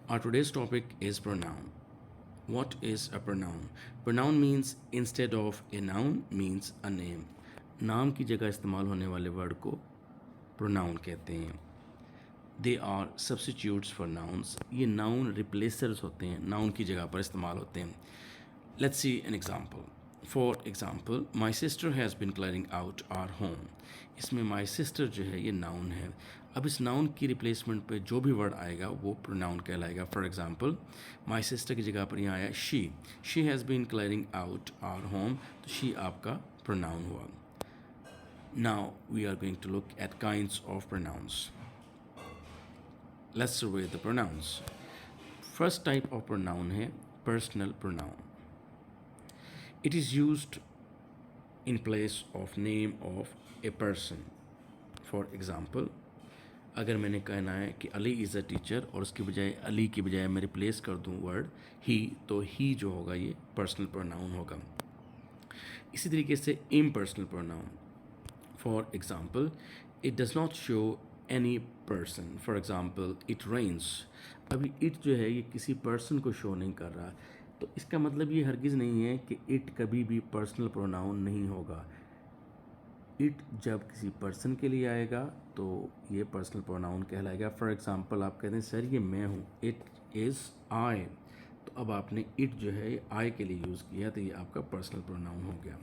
Our today's topic is pronoun. What is a pronoun? Pronoun means instead of a noun means a name. नाम की जगह इस्तेमाल होने वाले वर्ड को प्रोनाउन कहते हैं. They are substitutes for nouns. ये नाउन रिप्लेसर्स होते हैं, नाउन की जगह पर इस्तेमाल होते हैं. Let's see an example. For example, my sister has been clearing out our home. इसमें माई सिस्टर जो है ये नाउन है. अब इस नाउन की रिप्लेसमेंट पे जो भी वर्ड आएगा वो प्रोनाउन कहलाएगा. फॉर एग्जाम्पल, माई सिस्टर की जगह पर यहाँ आया she has been clearing out our home, तो शी आपका प्रोनाउन हुआ. Now we are going to look at kinds of pronouns. Let's survey the pronouns. First type of pronoun है personal pronoun. It is used in place of name of a person. For example, अगर मैंने कहना है कि Ali is a teacher और उसकी बजाय अली की बजाय मैं रिप्लेस कर दूँ वर्ड ही, तो ही जो होगा ये पर्सनल प्रोनाउन होगा. इसी तरीके से impersonal pronoun. For example, it does not show any person. For example, it rains. अभी it जो है ये किसी person को शो नहीं कर रहा, तो इसका मतलब ये हरगिज़ नहीं है कि it कभी भी पर्सनल प्रोनाउन नहीं होगा. it जब किसी पर्सन के लिए आएगा तो ये पर्सनल प्रोनाउन कहलाएगा. फॉर एग्जांपल, आप कहते हैं सर ये मैं हूँ, इट इज़ आई, तो अब आपने it जो है ये आई के लिए यूज़ किया, तो ये आपका पर्सनल प्रोनाउन हो गया.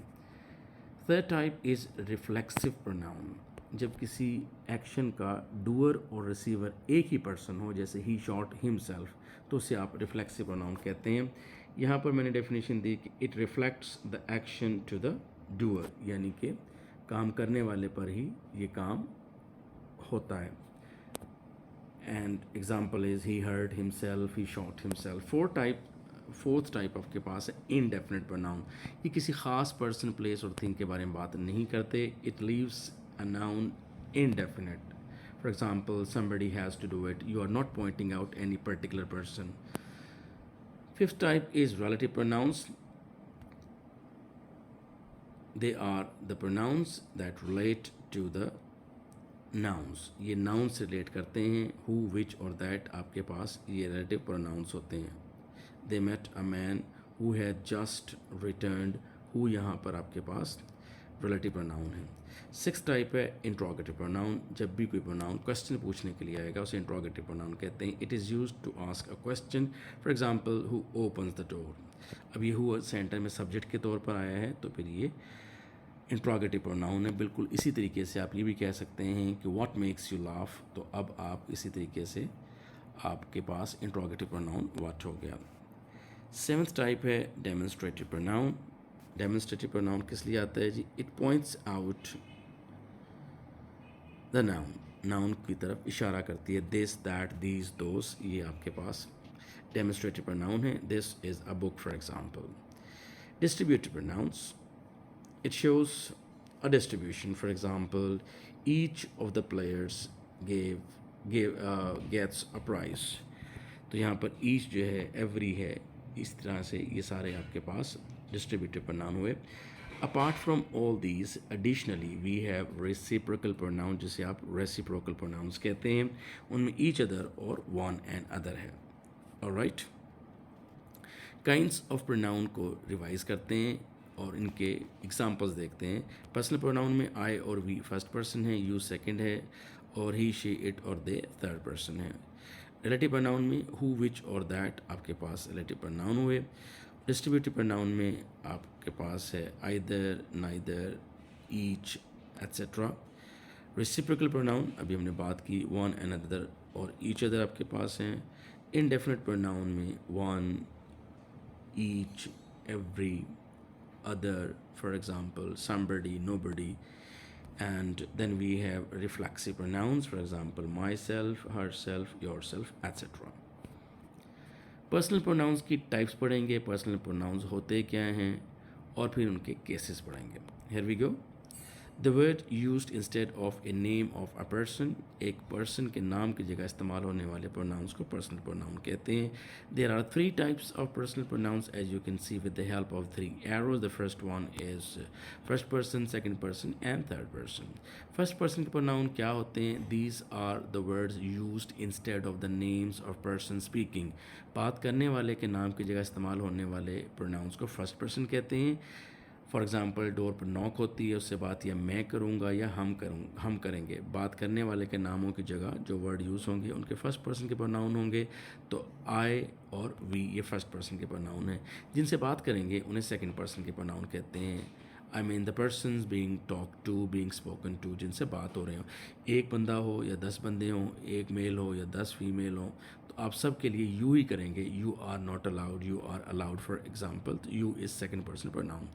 Third type is reflexive pronoun. जब किसी एक्शन का डूअर और रिसीवर एक ही पर्सन हो, जैसे ही शॉट हिमसेल्फ, तो उसे आप रिफ्लेक्सिव प्रोनाउन कहते हैं. यहाँ पर मैंने डेफिनेशन दी कि it reflects the action to the doer, यानी कि काम करने वाले पर ही ये काम होता है. And example is he hurt himself, he shot himself. Fourth type आपके पास है इनडेफिनेट प्रोनाउन. ये किसी खास पर्सन, प्लेस और थिंग के बारे में बात नहीं करते. It leaves a noun indefinite. For example, somebody has to do it. You are not pointing out any particular person. Fifth type is relative pronouns. They are the pronouns that relate to the nouns. ये noun से relate करते हैं. Who, विच और that आपके पास ये relative pronouns होते हैं. They met a man who had just returned. Who यहाँ पर आपके पास रिलेटिव प्रोनाउन है. सिक्स टाइप है इंट्रोगेटिव प्रोनाउन. जब भी कोई प्रोनाउन क्वेश्चन पूछने के लिए आएगा उसे इंट्रोगेटिव प्रोनाउन कहते हैं. It is use to ask a question. For example, who opens the door. अब ये हु सेंटर में सब्जेक्ट के तौर पर आया है, तो फिर ये इंट्रोगेटिव प्रोनाउन है. बिल्कुल इसी तरीके से आप ये भी कह सकते हैं कि व्हाट मेक्स यू लाफ, तो अब आप इसी तरीके से आपके पास इंट्रोगेटिव प्रोनाउन व्हाट हो गया. सेवन्थ टाइप है डेमोन्स्ट्रेटिव प्रोनाउन. डेमोन्स्ट्रेटिव प्रोनाउन किस लिए आता है जी? It points out the noun. Noun की तरफ इशारा करती है. दिस, दैट, दीज, दोस, ये आपके पास डेमोन्स्ट्रेटिव प्रोनाउन है. This is a book, for example. Distributive pronounce. It shows a distribution. For example, each of the players gets a prize. तो यहाँ पर each जो है, every है, इस तरह से ये सारे आपके पास डिस्ट्रीब्यूटिव प्रोनाउन हुए. Apart from all these, additionally we have reciprocal pronoun, जिसे आप reciprocal pronouns कहते हैं. उनमें each other और one and other है. Alright. काइंड्स ऑफ प्रोनाउन को रिवाइज करते हैं और इनके एग्जांपल्स देखते हैं. पर्सनल प्रोनाउन में आई और वी फर्स्ट पर्सन है, यू सेकंड है, और ही, शी, इट और दे थर्ड पर्सन है. रिलेटिव प्रोनाउन में हु, विच और दैट आपके पास रिलेटिव प्रोनाउन हुए. डिस्ट्रीब्यूटिव प्रोनाउन में आपके पास है either, neither, each, etcetera. Reciprocal pronoun अभी हमने बात की, वन एंड अदर और ईच अदर आपके पास हैं. इनडेफिनेट प्रोनाउन में one, each, every, other, for example, somebody, nobody. And then we have reflexive pronouns, for example, myself, herself, yourself, etc. Personal pronouns की types पढ़ेंगे, पर्सनल प्रोनाउंस होते क्या हैं, और फिर उनके केसेस पढ़ेंगे. Here we go. The word used instead of a name of a person, एक पर्सन के नाम की जगह इस्तेमाल होने वाले प्रोनाउंस को पर्सनल प्रोनाउन कहते हैं. There are three types of personal pronouns as you can see with the help of three arrows. The first one is first person, second person and third person. First person के pronoun क्या होते हैं? These are the words used instead of the names of person speaking. बात करने वाले के नाम की जगह इस्तेमाल होने वाले प्रोनाउंस को फर्स्ट पर्सन कहते हैं. फॉर एग्ज़ाम्पल डोर पर नॉक होती है, उससे बात या मैं करूँगा या हम करेंगे. बात करने वाले के नामों की जगह जो वर्ड यूज़ होंगे उनके फर्स्ट पर्सन के प्रोनाउन होंगे. तो आई और वी ये फर्स्ट पर्सन के प्रोनाउन हैं. जिनसे बात करेंगे उन्हें सेकंड पर्सन के प्रोनाउन कहते हैं. I mean the persons being talk to, being spoken to, जिनसे बात हो रहे हो. एक बंदा हो या 10 बंदे हों, एक मेल हो या 10 फीमेल हो, तो आप सब के लिए यू ही करेंगे. You are not allowed, you are allowed for example. तो you is second person pronoun.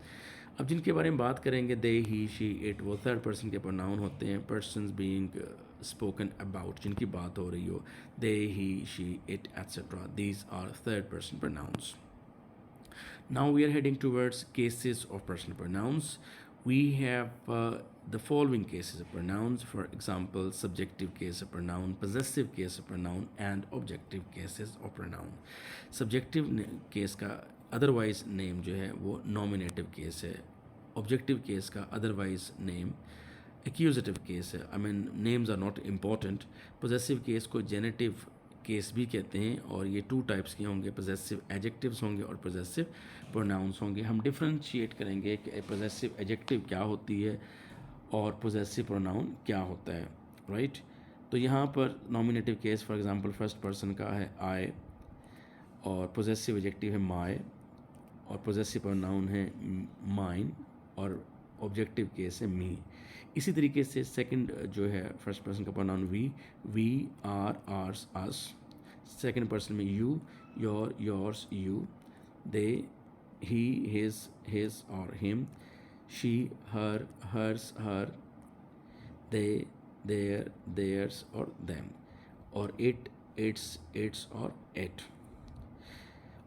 अब जिनके बारे में बात करेंगे दे, ही, शी, इट, वो थर्ड पर्सन के प्रोनाउन होते हैं. पर्सनस बीइंग स्पोकन अबाउट, जिनकी बात हो रही हो, they, he, she, it, etcetera, these are third person pronouns. Now we are heading towards cases of personal pronouns. We have the following cases of pronouns. For example, subjective case of pronoun, possessive case of pronoun, and objective cases of pronoun. Subjective case का otherwise name जो है वो nominative case है. Objective case का otherwise name accusative case है. I mean names are not important. Possessive case को genitive case भी कहते हैं और ये टू टाइप्स के होंगे. पोजेसिव एडजेक्टिव्स होंगे और पोजेसिव प्रोनाउंस होंगे. हम डिफ्रेंशिएट करेंगे कि पोजेसिव एडजेक्टिव क्या होती है और पोजेसिव प्रोनाउन क्या होता है. राइट तो यहाँ पर nominative case for example first person का है आई और पोजेसिव एडजेक्टिव है माई और पोजेसिव प्रोनाउन है माइन और ऑब्जेक्टिव केस है मी. इसी तरीके से सेकंड जो है फर्स्ट पर्सन का pronoun we, our, ours, us. Second person में you, your, yours, you. They, he, his और him. She, her, hers, her. They, their, theirs और देम. और इट, इट्स और इट.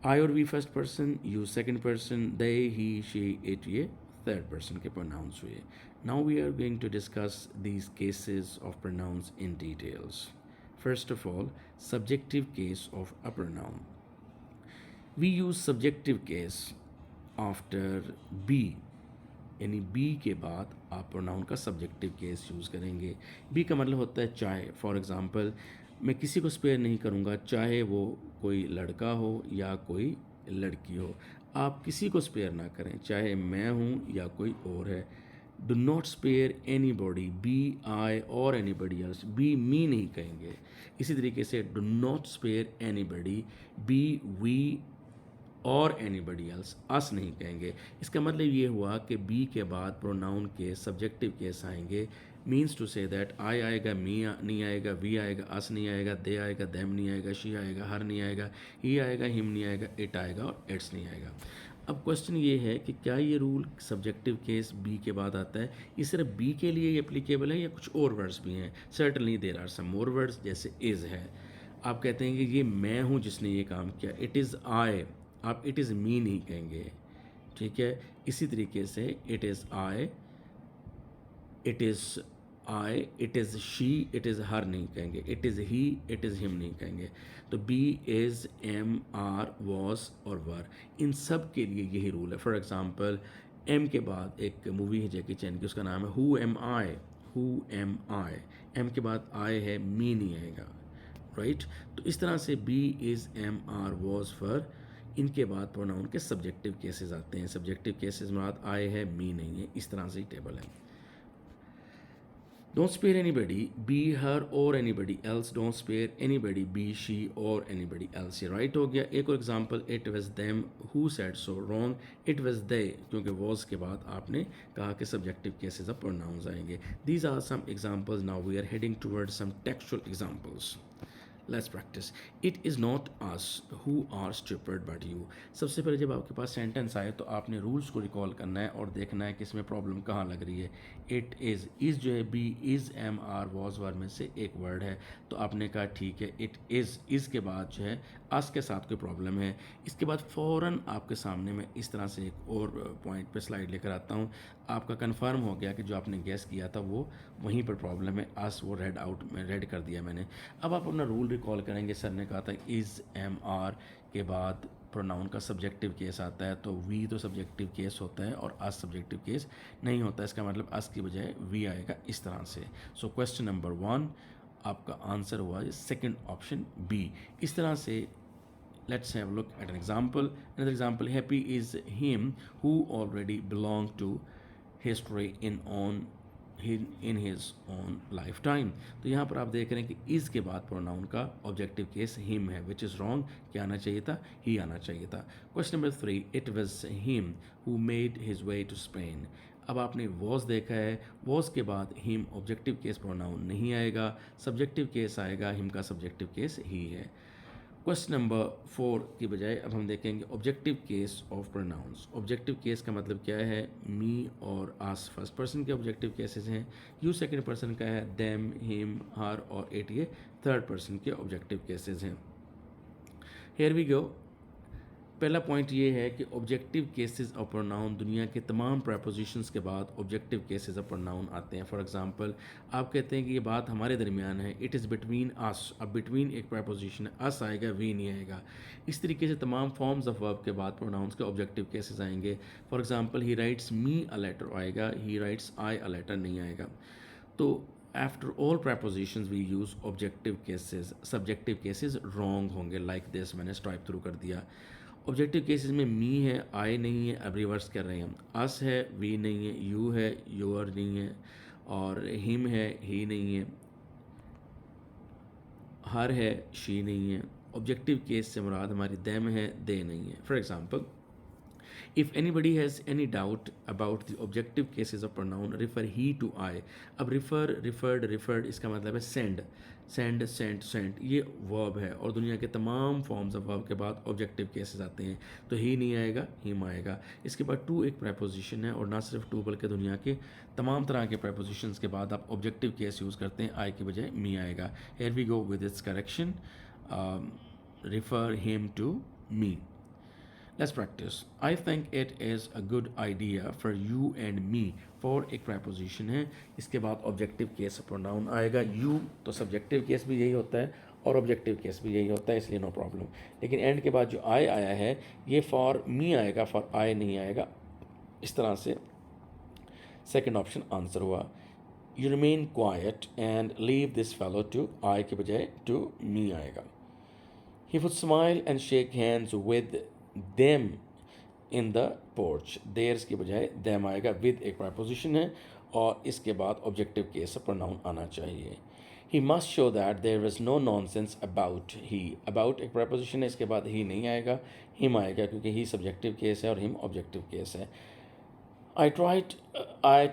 आई और we first person, you second person, they, he, she, it ये third person के pronouns हुए. Now we are going to discuss these cases of pronouns in details. First of all, subjective case of a pronoun. We use subjective case after be. यानी B के बाद आप pronoun का subjective case use करेंगे. B का मतलब होता है चाहे. फॉर एग्ज़ाम्पल मैं किसी को स्पेयर नहीं करूँगा, चाहे वो कोई लड़का हो या कोई लड़की हो. आप किसी को स्पेयर ना करें, चाहे मैं हूँ या कोई और है. Do not spare anybody, be, I और anybody else. Be me नहीं कहेंगे. इसी तरीके से do not spare anybody, be, we और एनीबडी एल्स, अस नहीं कहेंगे. इसका मतलब ये हुआ कि बी के बाद प्रोनाउन के सब्जेक्टिव केस आएंगे. Means to say that I आएगा, मी नहीं आएगा, वी आएगा, अस नहीं आएगा, दे आएगा, देम नहीं आएगा, शी आएगा, हर नहीं आएगा, ही आएगा, हिम नहीं आएगा, इट आएगा और इट्स नहीं आएगा. अब क्वेश्चन ये है कि क्या ये रूल सब्जेक्टिव केस बी के बाद आता है? ये सिर्फ बी के लिए ही एप्लीकेबल है या कुछ और वर्ड्स भी हैं? Certainly there are some more words, जैसे इज़ है. आप कहते हैं कि ये मैं हूँ जिसने ये काम किया, इट इज़ आई. आप इट इज़ मी नहीं कहेंगे. ठीक है. इसी तरीके से it is I, it is she, it is her नहीं कहेंगे. It is he, it is him नहीं कहेंगे. तो be, is, am, are, was और वर, इन सब के लिए यही रूल है. फॉर एग्ज़ाम्पल एम के बाद एक मूवी है जैकी चैन की, उसका नाम है who am I. Who am I. Am के बाद आई है, मी नहीं आएगा. राइट. तो इस तरह से be, is, am, are, was, were, इनके बाद प्रोनाउन के सब्जेक्टिव केसेस आते हैं. सब्जेक्टिव केसेस में आई है, मी नहीं है. इस तरह से ही टेबल है. Don't spare anybody, be, her और anybody else. Don't spare anybody, be, she और एनीबडी एल्स. ये राइट हो गया. एक और example, it was them who said so. Wrong. It was they, क्योंकि वॉज के बाद आपने कहा कि सब्जेक्टिव केसेस ऑफ प्रोनाउंस आएंगे. These are some examples. Now we are heading towards some textual examples. Let's practice. It is not us who are stupid but you. सबसे पहले जब आपके पास सेंटेंस आए तो आपने रूल्स को रिकॉल करना है और देखना है कि इसमें प्रॉब्लम कहाँ लग रही है. इट इज़ जो है be is am are was word में से एक वर्ड है, तो आपने कहा ठीक है इट इज़ के बाद जो है अस के साथ कोई प्रॉब्लम है. इसके बाद फ़ौरन आपके सामने मैं इस तरह से एक और पॉइंट पे स्लाइड लेकर आता हूँ. आपका कंफर्म हो गया कि जो आपने गेस किया था वो वहीं पर प्रॉब्लम है. अस वो रेड आउट में रेड कर दिया मैंने. अब आप अपना रूल रिकॉल करेंगे. सर ने कहा था इज़ एम आर के बाद प्रोनाउन का सब्जेक्टिव केस आता है, तो वी तो सब्जेक्टिव केस होता है और अस सब्जेक्टिव केस नहीं होता. इसका मतलब अस की बजाय वी आएगा इस तरह से. सो क्वेश्चन नंबर 1 आपका आंसर हुआ सेकंड ऑप्शन बी. इस तरह से let's have a look at an example. Another example, happy is him who already belong to history in his own lifetime. तो यहाँ पर आप देख रहे हैं कि is के बाद प्रोनाउन का ऑब्जेक्टिव केस him है, which is wrong. क्या आना चाहिए था? he आना चाहिए था. Question number 3, it was him who made his way to Spain. अब आपने वॉज देखा है, वॉज के बाद हिम ऑब्जेक्टिव केस प्रोनाउन नहीं आएगा, सब्जेक्टिव केस आएगा. हिम का सब्जेक्टिव केस ही है. क्वेश्चन नंबर 4 की बजाय अब हम देखेंगे objective case of pronouns. Objective case का मतलब क्या है? मी और आस फर्स्ट पर्सन के ऑब्जेक्टिव केसेस हैं. यू सेकंड पर्सन का है. देम, हिम, हर और इट ये थर्ड पर्सन के ऑब्जेक्टिव केसेस हैं. Here we go. पहला पॉइंट ये है कि ऑब्जेक्टिव केसेस ऑफ प्रोनाउन दुनिया के तमाम प्रपोजिशंस के बाद ऑब्जेक्टिव केसेस ऑफ प्रोनाउन आते हैं. फॉर एग्जांपल आप कहते हैं कि ये बात हमारे दरमियान है, इट इज़ बिटवीन अस. अब बिटवीन एक प्रपोजिशन है, अस आएगा, वी नहीं आएगा. इस तरीके से तमाम फॉर्म्स ऑफ वर्ब के बाद प्रोनाउंस के ऑब्जेक्टिव केसेस आएंगे. For example he writes me a letter आएगा, he writes I a letter नहीं आएगा. तो after all prepositions we use objective cases. Subjective cases wrong होंगे. लाइक दिस मैंने स्ट्राइप थ्रू कर दिया. ऑब्जेक्टिव केसेस में मी है, आई नहीं है. अब रिवर्स कर रहे हैं हम. अस है, वी नहीं है. यू है, योर नहीं है. और हिम है, ही नहीं है. हर है, शी नहीं है. ऑब्जेक्टिव केस से मुराद हमारी देम है, दे नहीं है. For example, if anybody has any doubt about the objective cases of pronoun, refer he to I. अब refer, referred, referred इसका मतलब है send, send, sent, sent. ये verb है और दुनिया के तमाम forms of verb के बाद objective cases आते हैं. तो he नहीं आएगा, him आएगा. इसके बाद to एक preposition है और ना सिर्फ to बल्कि दुनिया के तमाम तरह के prepositions के बाद आप objective case यूज़ करते हैं. I की बजाय me आएगा. Here we go with its correction. Refer him to me. Let's practice. I think it is a good idea for you and me. For एक preposition है, इसके बाद ऑब्जेक्टिव केस प्रोनाउन आएगा. you तो subjective case भी यही होता है और ऑब्जेक्टिव केस भी यही होता है, इसलिए नो प्रॉब्लम. लेकिन एंड के बाद जो I आया है ये फॉर मी आएगा, फॉर I नहीं आएगा. इस तरह से सेकेंड ऑप्शन आंसर हुआ. You remain quiet and leave this fellow to I के बजाय टू मी आएगा. He would smile and shake hands with them in the porch. Theirs की बजाय them आएगा. with एक preposition है और इसके बाद ऑब्जेक्टिव केस प्रोनाउन आना चाहिए. He must show that there is no nonsense about he. About एक preposition है, इसके बाद he नहीं आएगा, him आएगा क्योंकि he सब्जेक्टिव केस है और him ऑब्जेक्टिव केस है. I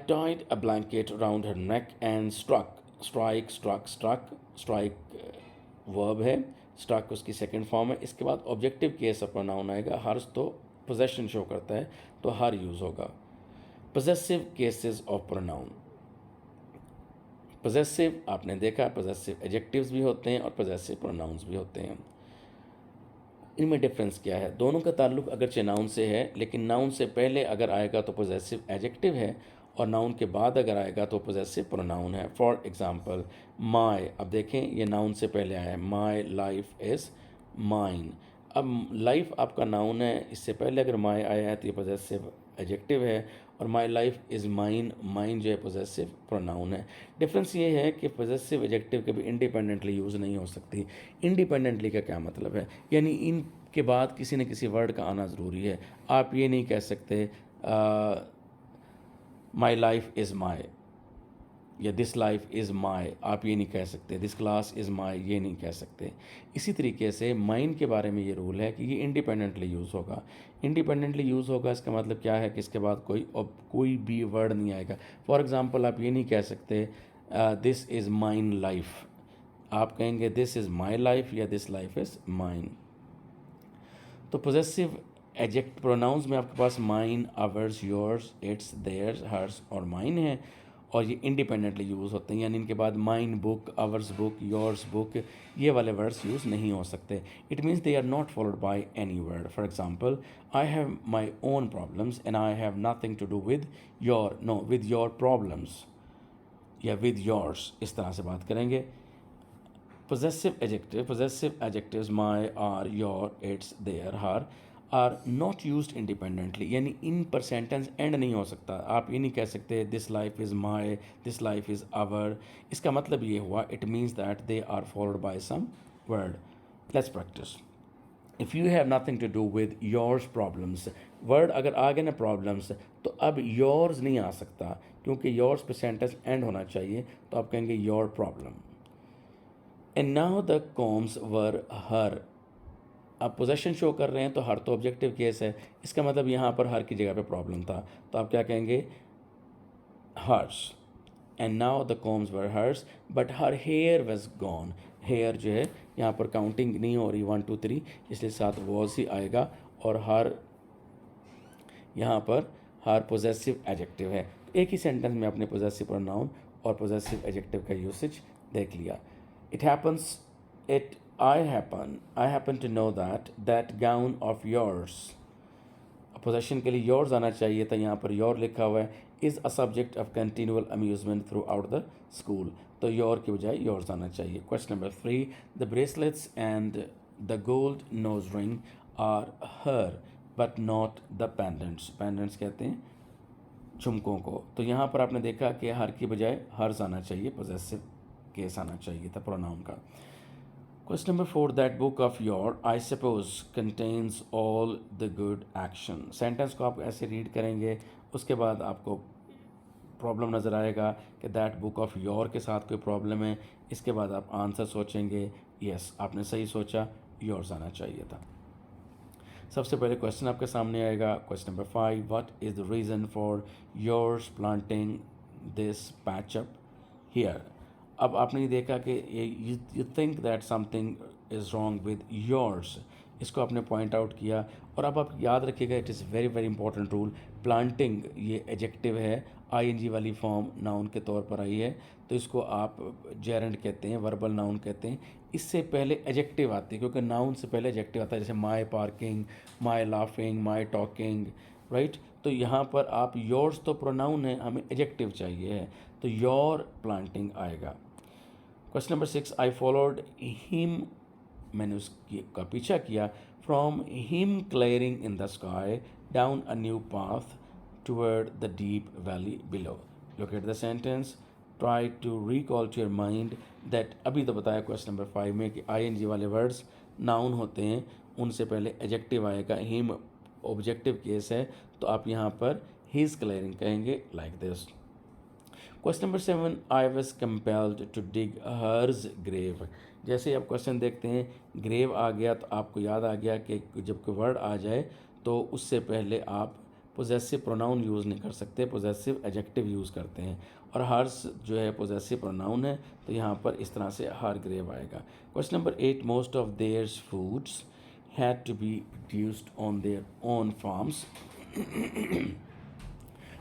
tied a blanket around her neck and struck. Strike verb है, struck उसकी सेकंड फॉर्म है. इसके बाद ऑब्जेक्टिव केस ऑफ प्रोनाउन आएगा. हर्स तो पोजेशन शो करता है तो हर यूज़ होगा. Possessive cases of pronoun. Possessive आपने देखा, पोजेसिव एडजेक्टिव्स भी होते हैं और पोजेसिव प्रोनाउंस भी होते हैं. इनमें डिफरेंस क्या है? दोनों का ताल्लुक अगरचे नाउन से है, लेकिन नाउन से पहले अगर आएगा तो पोजेसिव एडजेक्टिव है और नाउन के बाद अगर आएगा तो पोजेसिव प्रोनाउन है. For example my. अब देखें ये नाउन से पहले आया है. My life is mine. अब लाइफ आपका नाउन है, इससे पहले अगर माय आया है तो ये पोजेसिव एडजेक्टिव है और my life is mine. Mine जो है पोजेसिव प्रोनाउन है. डिफरेंस ये है कि पोजेसिव एडजेक्टिव कभी इंडिपेंडेंटली यूज़ नहीं हो सकती. इंडिपेंडेंटली का क्या मतलब है? यानी इनके बाद किसी न किसी वर्ड का आना ज़रूरी है. आप ये नहीं कह सकते माई लाइफ इज़ माई या दिस लाइफ इज़ माई. आप ये नहीं कह सकते. दिस क्लास इज़ माई, ये नहीं कह सकते. इसी तरीके से माइन के बारे में ये रूल है कि ये इंडिपेंडेंटली यूज़ होगा. इंडिपेंडेंटली यूज़ होगा इसका मतलब क्या है कि इसके बाद कोई भी वर्ड नहीं आएगा. फॉर एग्ज़ाम्पल आप ये नहीं कह सकते दिस इज़ माइन लाइफ. आप कहेंगे दिस इज़ माई लाइफ या दिस लाइफ इज़ माइन। तो पोजेसिव एजेक्ट प्रोनाउंस में आपके पास mine, ours, yours, its, theirs, hers और माइन है, और ये इंडिपेंडेंटली यूज़ होते हैं, यानी इनके बाद mine book, ours book, yours book, ये वाले वर्ड्स यूज़ नहीं हो सकते। It means they are not followed by any word. For example, I have my own problems and I have nothing to do with your, no, with your problems या with yours, इस तरह से बात करेंगे। Possessive adjectives my, are, your, its, their, her are not used independently, यानी इन पर sentence and नहीं हो सकता। आप ये नहीं कह सकते this life is my, this life is our. इसका मतलब ये हुआ, it means that they are followed by some word. Let's practise. If you have nothing to do with yours problems, word अगर आ गया ना प्रॉब्लम्स, तो अब योर्स नहीं आ सकता, क्योंकि योर्स पे सेंटेंस एंड होना चाहिए, तो आप कहेंगे your problem. And now the corms were her. आप पोजेशन शो कर रहे हैं तो हर तो ऑब्जेक्टिव केस है, इसका मतलब यहाँ पर हर की जगह पे प्रॉब्लम था, तो आप क्या कहेंगे, hers. And now the corms were hers but her hair was gone. Hair जो है यहाँ पर काउंटिंग नहीं हो रही 1 2 3, इसलिए साथ वॉज ही आएगा, और हर यहाँ पर हर पोजेसिव एडजेक्टिव है। एक ही सेंटेंस में अपने पोजेसिव प्रोनाउन और पोजेसिव एडजेक्टिव का यूसेज देख लिया। It happens, I happen to know that gown of yours। Possession के लिए योर्स आना चाहिए था, यहाँ पर योर लिखा हुआ है। Is a subject of continual amusement throughout the school, तो योर की बजाय योर्स आना चाहिए। Question number 3, the bracelets and the gold nose ring are her but not the pendants. Pendants कहते हैं झुमकों को, तो यहाँ पर आपने देखा कि हर की बजाय हर्स आना चाहिए, पोजेसिव केस आना चाहिए था प्रोनाउन का। Question number 4, that book of your I suppose contains all the good action. Sentence को आप ऐसे रीड करेंगे, उसके बाद आपको प्रॉब्लम नज़र आएगा कि दैट बुक ऑफ योर के साथ कोई प्रॉब्लम है, इसके बाद आप आंसर सोचेंगे। यस, आपने सही सोचा, योर्स आना चाहिए था। सबसे पहले क्वेश्चन आपके सामने आएगा, question number 5, what is the reason for yours planting this patch up here. अब आपने ये देखा कि you think that something is wrong with yours, इसको आपने पॉइंट आउट किया। और अब आप याद रखिएगा, it is very very important rule, planting ये एडजेक्टिव है, आईएनजी वाली फॉर्म नाउन के तौर पर आई है, तो इसको आप जेरेंड कहते हैं, वर्बल नाउन कहते हैं। इससे पहले एडजेक्टिव आती है, क्योंकि नाउन से पहले एडजेक्टिव आता है, जैसे माई पार्किंग, माई लाफिंग, माई टॉकिंग, राइट। तो यहाँ पर आप योर्स तो प्रोनाउन है, हमें एडजेक्टिव चाहिए है, तो योर प्लांटिंग आएगा। Question number 6, I followed him, मैंने उसका पीछा किया, from him clearing in the sky down a new path toward the deep valley below. Look at the sentence, try to recall to your mind that. अभी तो बताया question number 5 में कि ING वाले वर्ड्स नाउन होते हैं, उनसे पहले एडजेक्टिव आएगा। हिम ऑब्जेक्टिव केस है, तो आप यहाँ पर हिज क्लियरिंग कहेंगे, like this. Question number 7, I was compelled to dig hers grave. जैसे आप क्वेश्चन देखते हैं, ग्रेव आ गया तो आपको याद आ गया कि जब कोई वर्ड आ जाए तो उससे पहले आप पोजेसिव प्रोनाउन यूज़ नहीं कर सकते, पोजेसिव एडजेक्टिव यूज़ करते हैं, और हर्स जो है पोजेसिव प्रोनाउन है, तो यहाँ पर इस तरह से हर ग्रेव आएगा। Question number 8, most of their foods had to be produced on their own farms.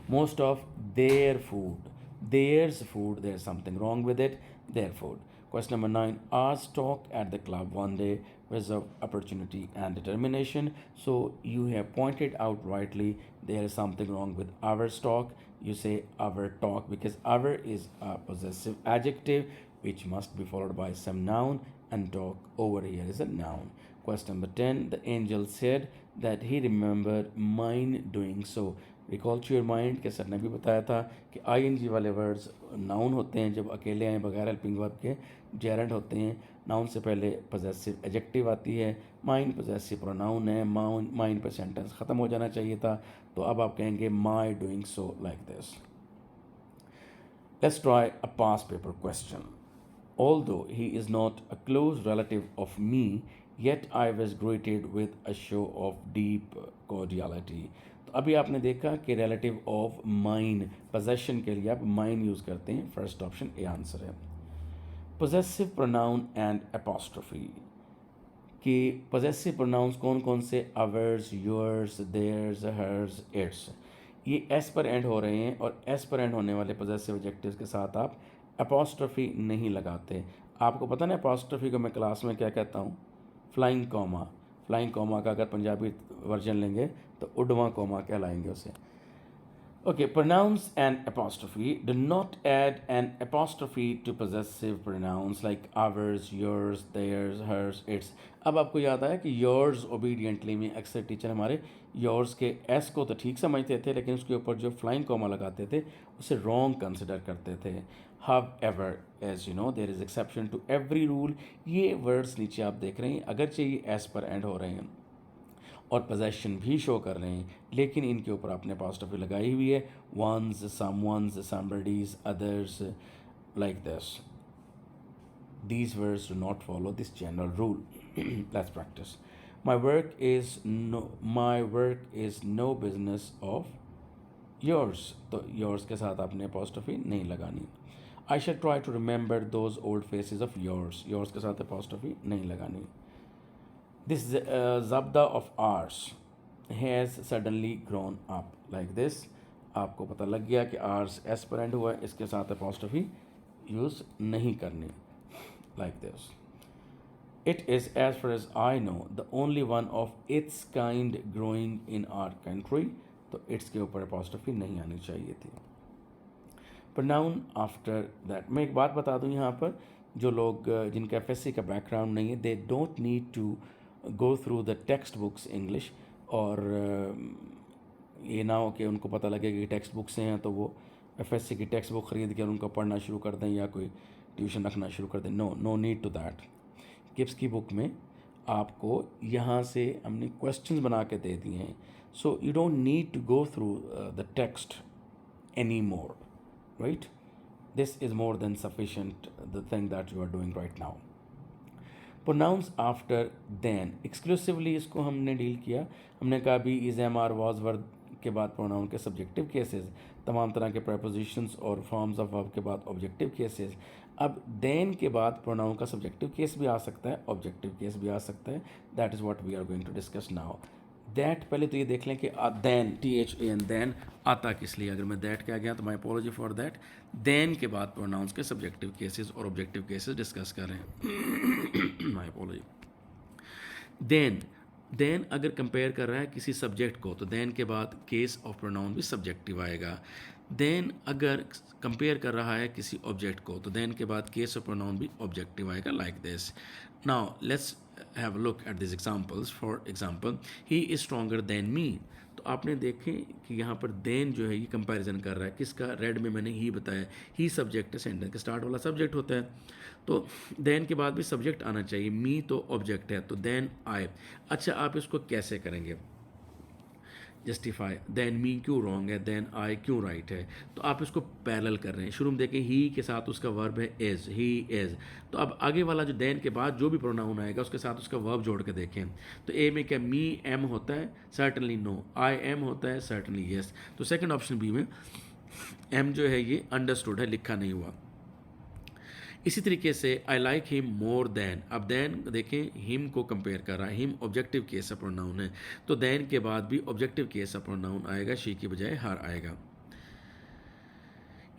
Most of their food, there's food, there's something wrong with it, their food. Question number 9, our talk at the club one day was of opportunity and determination. So you have pointed out rightly, there is something wrong with our talk. You say our talk because our is a possessive adjective which must be followed by some noun, and talk over here is a noun. Question number 10, the angel said that he remembered mine doing so. Recall to your mind के sir ने भी बताया था कि ING वाले words noun होते हैं जब अकेले आए बगैर हेल्पिंग वर्ब के, जेरेंट होते हैं। नाउन से पहले पोजेसिव एडजेक्टिव आती है, माइन पोजेसिव प्रोनाउन है, माइन पे सेंटेंस ख़त्म हो जाना चाहिए था, तो अब आप कहेंगे my doing so, like this. Let's try a past paper question. Although he is not a close relative of me, yet I was greeted with a show of deep cordiality. तो अभी आपने देखा कि रिलेटिव ऑफ माइन, पोजेशन के लिए आप mine use करते हैं, फर्स्ट ऑप्शन ए आंसर है। possessive pronoun and apostrophe कि possessive pronouns कौन कौन से ours, yours, theirs, hers, its ये s पर एंड हो रहे हैं और s पर एंड होने वाले possessive adjectives के साथ आप apostrophe नहीं लगाते। आपको पता ना apostrophe को मैं क्लास में क्या कहता हूँ? Flying comma. फ्लाइंग कॉमा का अगर पंजाबी वर्जन लेंगे तो उड़वा कॉमा कहलाएंगे उसे। Okay, pronouns and apostrophe. Do not add an apostrophe to possessive pronouns like ours, yours, theirs, hers, its. अब आपको याद आया कि yours obediently में अक्सर टीचर हमारे yours के s को तो ठीक समझते थे लेकिन उसके ऊपर जो flying comma लगाते थे उसे wrong consider करते थे। However, as you know, there is exception to every rule. ये words नीचे आप देख रहे हैं अगरचे ये s पर end हो रहे हैं और पोजेशन भी शो कर रहे हैं लेकिन इनके ऊपर आपने apostrophe लगाई हुई है ones, someone's, somebody's, others, like this. These words do not follow this general rule. Let's practice. My work is no business of yours. तो yours के साथ आपने apostrophe नहीं लगानी. I shall try to remember those old faces of yours. Yours के साथ apostrophe नहीं लगानी. This Zabda of ours has suddenly grown up like this. आपको पता लग गया कि ours s पर end हुआ है इसके साथ apostrophe यूज़ नहीं करनी like this. It is, as far as I know, the only one of its kind growing in our country. तो its के ऊपर apostrophe नहीं आनी चाहिए थी. Pronoun after that. मैं एक बात बता दूं यहाँ पर जो लोग जिनका FSC का बैकग्राउंड नहीं है they don't need to go through the text books English और ये ना हो कि उनको पता लगे कि टेक्स्ट बुक से हैं तो वो FSC की टेक्स्ट बुक ख़रीद के उनको पढ़ना शुरू कर दें या कोई ट्यूशन रखना शुरू कर दें। No need to that. Keeps की बुक में आपको यहाँ से हमने क्वेश्चंस बना के दे दिए हैं so you don't need to go through the text any more, right? This is more than sufficient the thing that you are doing right now. Pronouns after then exclusively इसको हमने डील किया। हमने कहा भी is, am, are, was, were के बाद pronoun के subjective cases, तमाम तरह के प्रेपोजिशंस और फॉर्म्स ऑफ वर्ब के बाद ऑब्जेक्टिव केसेस। अब देन के बाद प्रोनाउन का सब्जेक्टिव केस भी आ सकता है, ऑब्जेक्टिव केस भी आ सकता है। That is what we are going to discuss now. That पहले तो ये देख लें कि देन, THAN, देन आता किस लिए। अगर मैं दैट कह गया तो माई अपोलॉजी फॉर दैट। देन के बाद प्रोनाउंस के सब्जेक्टिव केसेस और ऑब्जेक्टिव केसेस डिस्कस कर रहे हैं। माई अपोलॉजी। देन अगर कंपेयर कर रहा है किसी सब्जेक्ट को तो देन के बाद केस ऑफ प्रोनाउन भी सब्जेक्टिव आएगा। देन अगर कंपेयर कर रहा है किसी ऑब्जेक्ट को तो देन के बाद केस ऑफ प्रोनाउन भी ऑब्जेक्टिव आएगा like this. Now let's have a look at this examples. For example, he is stronger than me. तो आपने देखें कि यहाँ पर देन जो है ये कंपैरिजन कर रहा है किसका। रेड में मैंने ही बताया, ही सब्जेक्ट है, सेंटेंस के स्टार्ट वाला सब्जेक्ट होता है तो देन के बाद भी सब्जेक्ट आना चाहिए। मी तो ऑब्जेक्ट है तो देन आई। अच्छा, आप इसको कैसे करेंगे जस्टिफाई। देन मी क्यों रॉन्ग है, देन आई क्यों राइट है। तो आप इसको पैरेलल कर रहे हैं। शुरू में देखें ही के साथ उसका वर्ब है इज़, ही इज़। तो अब आगे वाला जो देन के बाद जो भी प्रोनाउन आएगा उसके साथ उसका वर्ब जोड़ के देखें। तो ए में क्या मी एम होता है, सर्टनली नो। आई एम होता है, सर्टनली येस। तो सेकंड ऑप्शन बी में एम जो है ये अंडरस्टूड है, लिखा नहीं हुआ। इसी तरीके से I like him more than. अब देन देखें हिम को कंपेयर कर रहा है, him objective case of pronoun है तो देन के बाद भी ऑब्जेक्टिव केस ऑफ प्रोनाउन आएगा, शी की बजाय हर आएगा।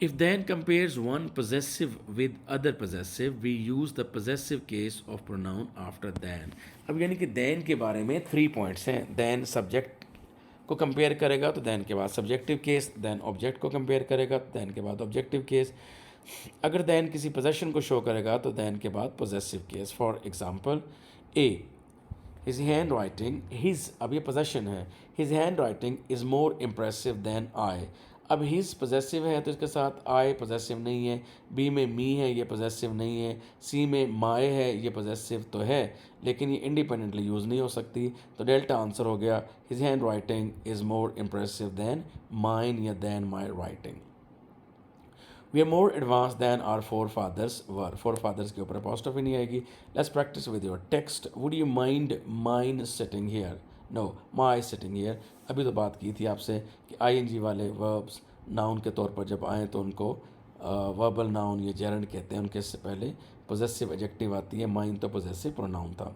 If than compares one possessive with other possessive we use the possessive case of pronoun after than. अब यानी कि देन के बारे में 3 पॉइंट्स हैं। देन सब्जेक्ट को कंपेयर करेगा तो देन के बाद सब्जेक्टिव केस, देन ऑब्जेक्ट को कंपेयर करेगा तो देन के बाद ऑब्जेक्टिव केस। अगर देन किसी पोजेशन को शो करेगा तो देन के बाद possessive case. For example, a, his handwriting, his, अब ये पोजेशन है, his handwriting is more impressive than I. अब हिज पोजेसिव है तो इसके साथ आई पोजेसिव नहीं है। बी में मी है, ये पोजेसिव नहीं है। सी में माई है, ये पोजेसिव तो है लेकिन ये इंडिपेंडेंटली यूज़ नहीं हो सकती। तो डेल्टा आंसर हो गया his handwriting is more impressive than mine या than my writing. We are more advance than our forefathers were. forefathers के ऊपर apostrophe नहीं आएगी। Let's practice with your text. Would you mind mine sitting here? No, my sitting here. अभी तो बात की थी आपसे कि ING वाले वर्ब्स नाउन के तौर पर जब आएँ तो उनको वर्बल नाउन या जेरंड कहते हैं, उनके से पहले पोजेसिव एडजेक्टिव आती है, माइन तो पोजेसिव प्रोनाउन था।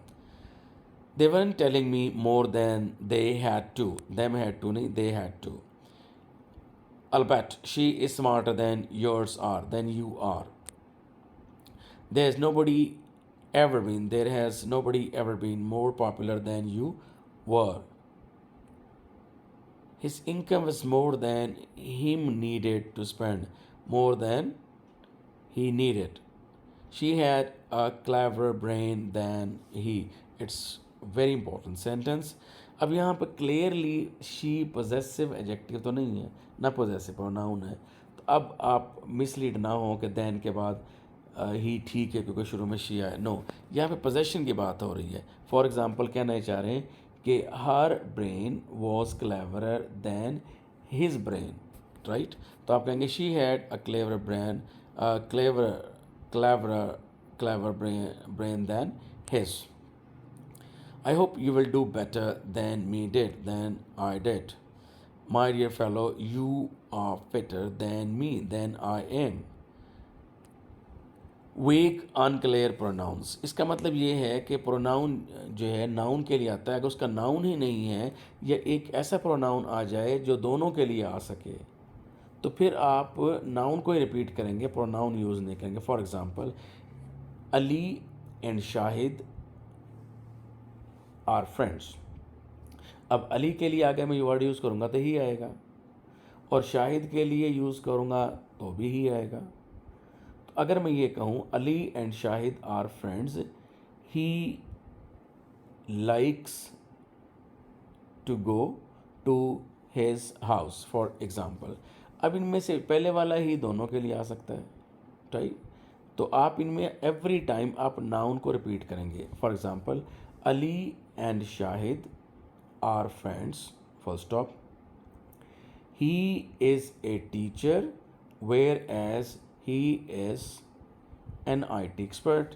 दे weren't telling me more than they had to, them had to नहीं, they had to. I'll bet she is smarter than yours are, than you are. There has nobody ever been more popular than you were. His income was more than him needed to spend, more than he needed. She had a cleverer brain than he. It's very important sentence. अब यहाँ पर clearly she possessive adjective तो नहीं है, ना possessive pronoun है, तो अब आप मिसलीड ना हो कि दैन के बाद ही ठीक है क्योंकि शुरू में शी आया। नो, यहाँ पे पोजेशन की बात हो रही है। फॉर एग्जांपल कहना चाह रहे हैं कि her brain was cleverer than his brain, right. तो आप कहेंगे she had a clever brain, clever brain than his. I hope you will do better than I did. My dear fellow, you are fitter than me, than I am. Weak unclear pronouns, इसका मतलब ये है कि pronoun जो है noun के लिए आता है, अगर उसका नाउन ही नहीं है या एक ऐसा प्रोनाउन आ जाए जो दोनों के लिए आ सके, तो फिर आप नाउन को ही रिपीट करेंगे, प्रोनाउन यूज़ नहीं करेंगे। For example, Ali and Shahid are friends. अब अली के लिए आगे मैं वर्ड यूज़ करूँगा तो ही आएगा, और शाहिद के लिए यूज़ करूँगा तो भी ही आएगा। तो अगर मैं ये कहूँ Ali and Shahid are friends, he likes to go to his house for example. अब इनमें से पहले वाला ही दोनों के लिए आ सकता है, राइट। तो आप इनमें एवरी टाइम आप नाउन को रिपीट करेंगे। For example, Ali and Shahid are friends, full stop. He is a teacher whereas he is an IT expert.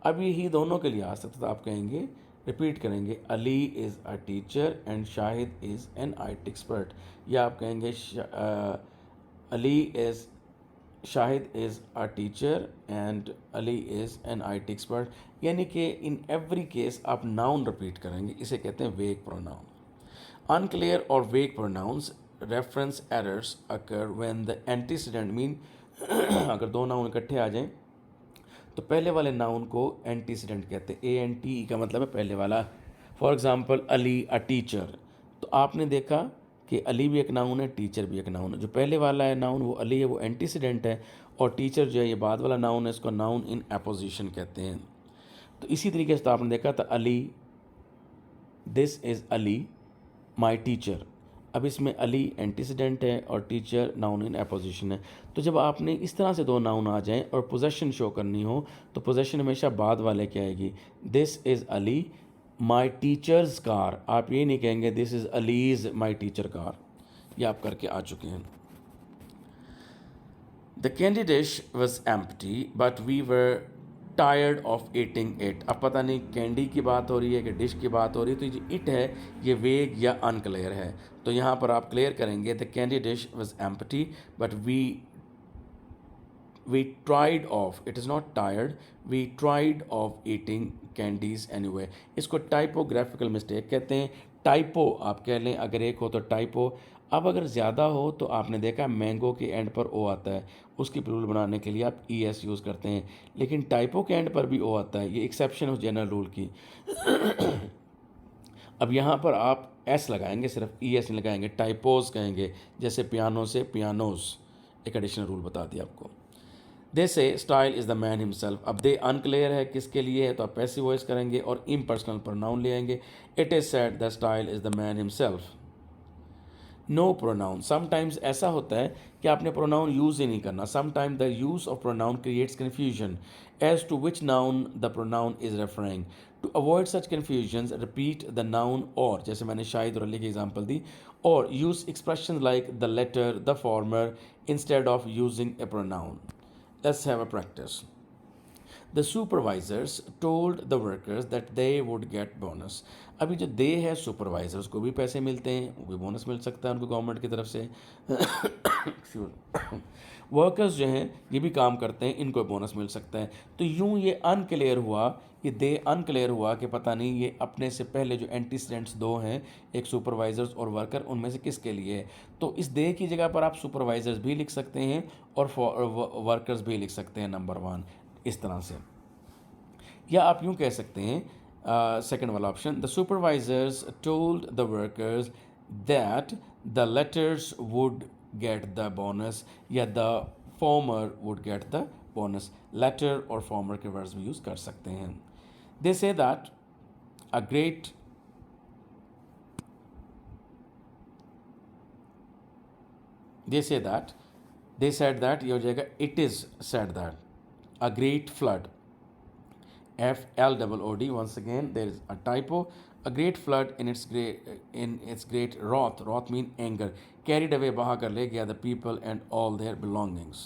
अब ये ही दोनों के लिए आ सकता है, तो आप कहेंगे, रिपीट करेंगे, Ali is a teacher and Shahid is an IT expert. या आप कहेंगे Shahid is a teacher and Ali is an IT expert. यानी कि इन एवरी केस आप नाउन रिपीट करेंगे, इसे कहते हैं वेग प्रोनाउन। अनक्लियर और vague pronouns reference errors occur when the antecedent mean अगर दो नाउन इकट्ठे आ जाएं तो पहले वाले नाउन को एंटीसीडेंट कहते हैं। ANTE का मतलब है पहले वाला। For example, Ali a teacher, तो आपने देखा कि अली भी एक नाउन है, टीचर भी एक नाउन है। जो पहले वाला है नाउन वो अली है, वो एंटीसीडेंट है, और टीचर जो है ये बाद वाला नाउन है, इसको नाउन इन एपोजिशन कहते हैं। तो इसी तरीके से तो आपने देखा था Ali, this is Ali my teacher. अब इसमें अली एंटीसीडेंट है और टीचर नाउन इन एपोजिशन है। तो जब आपने इस तरह से दो नाउन आ जाएं और पोजेशन शो करनी हो तो पोजेशन हमेशा बाद वाले की आएगी। This is Ali my teacher's car, आप ये नहीं कहेंगे this is Ali's my teacher car, ये आप करके आ चुके हैं। The candy dish was empty but we were tired of eating it. अब पता नहीं कैंडी की बात हो रही है कि डिश की बात हो रही है, तो ये इट है, ये वेग या अनक्लियर है। तो यहाँ पर आप क्लियर करेंगे, the candy dish was empty but we tried of, it is not tired, we tried of eating candies anyway। इसको टाइपोग्राफिकल मिस्टेक कहते हैं। टाइपो आप कह लें अगर एक हो तो टाइपो। अब अगर ज़्यादा हो तो आपने देखा मैंगो के एंड पर ओ आता है, उसकी प्लूरल बनाने के लिए आप ES यूज़ करते हैं, लेकिन टाइपो के एंड पर भी ओ आता है, ये एक्सेप्शन हो जनरल रूल की। अब यहाँ पर आप S लगाएंगे, सिर्फ ES नहीं लगाएंगे, टाइपोज कहेंगे, जैसे पियानो से पियानोज, एक एडिशनल रूल बता दिया आपको। दे से style is the man himself. अब दे अनक्लियर है, किसके लिए है, तो आप पैसिव वॉइस करेंगे और इम्पर्सनल प्रोनाउन ले आएंगे। It is said the style is the man himself. No pronoun, sometimes ऐसा होता है कि आपने प्रोनाउन यूज़ ही नहीं करना। Sometime the use of pronoun creates confusion as to which noun the pronoun is referring. To avoid such confusion repeat the noun और, जैसे मैंने शाहिद और अली की एग्जाम्पल दी, और use expression like the latter, the former instead of using a pronoun. Let's have a practice. The supervisors told the workers that they would get bonus. अभी जो दे है सुपरवाइजर्स को भी पैसे मिलते हैं, वो भी बोनस मिल सकता है उनको गवर्नमेंट की तरफ से। वर्कर्स जो हैं ये भी काम करते हैं, इनको बोनस मिल सकता है। तो यूं ये अनक्लियर हुआ, ये दे अनक्लियर हुआ कि पता नहीं ये अपने से पहले जो एंटीसीडेंट्स दो हैं, एक सुपरवाइजर्स और वर्कर, उनमें से किसके लिए है। तो इस दे की जगह पर आप सुपरवाइजर्स भी लिख सकते हैं और वर्कर्स भी लिख सकते हैं नंबर 1 इस तरह से। या आप यूं कह सकते हैं सेकंड वाला option, the supervisors told the workers that the latters would get the bonus, या the former would get the bonus. Latter और फॉर्मर के वर्ड्स भी यूज़ कर सकते हैं। They say that a great they say that they said that ये हो जाएगा it is said that a great flood, FLOOD, once again there is a typo, a great flood in its great wrath mean anger, carried away बहा कर ले गया the people and all their belongings.